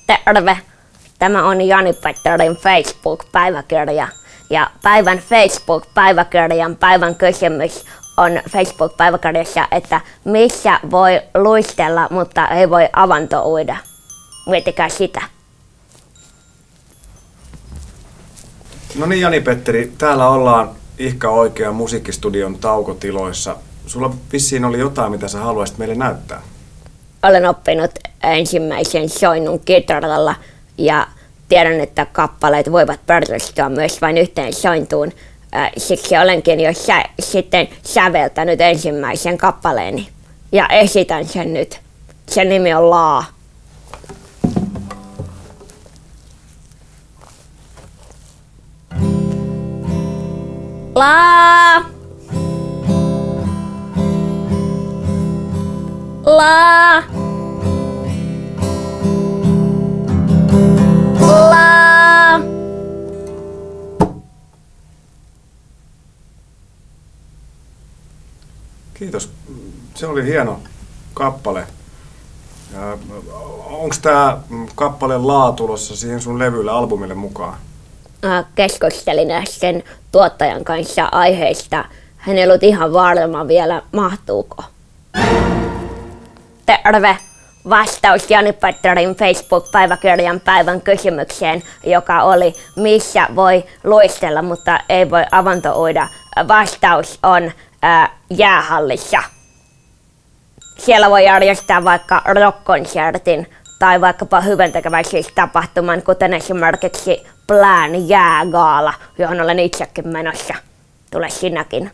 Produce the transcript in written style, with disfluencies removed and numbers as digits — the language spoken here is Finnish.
Terve! Tämä on Jani Petterin Facebook-päiväkirja. Ja päivän Facebook-päiväkirjan päivän kysymys on Facebook-päiväkirjassa, että missä voi luistella, mutta ei voi avantouida. Miettikää sitä. No niin, Jani-Petteri, täällä ollaan Ihka Oikean musiikkistudion taukotiloissa. Sulla vissiin oli jotain, mitä sä haluaisit meille näyttää. Olen oppinut ensimmäisen soinnun kitaralla ja tiedän, että kappaleet voivat perustua myös vain yhteen sointuun. Siksi olenkin jo sitten säveltänyt ensimmäisen kappaleeni ja esitän sen nyt. Sen nimi on Laa. Laa. Laa. Laa. Kiitos. Se oli hieno kappale. Onko tämä kappale Laa tulossa siihen sun levylle, albumille mukaan? Keskustelin sen tuottajan kanssa aiheesta. Hän ei ollut ihan varma vielä, mahtuuko. Terve! Vastaus Jani Petterin Facebook-päiväkirjan päivän kysymykseen, joka oli missä voi luistella, mutta ei voi avantouida. Vastaus on jäähallissa. Siellä voi järjestää vaikka rock-konsertin tai vaikkapa hyväntekeväisyystapahtuman, kuten esimerkiksi Plan jäägaala, johon olen itsekin menossa. Tule sinäkin.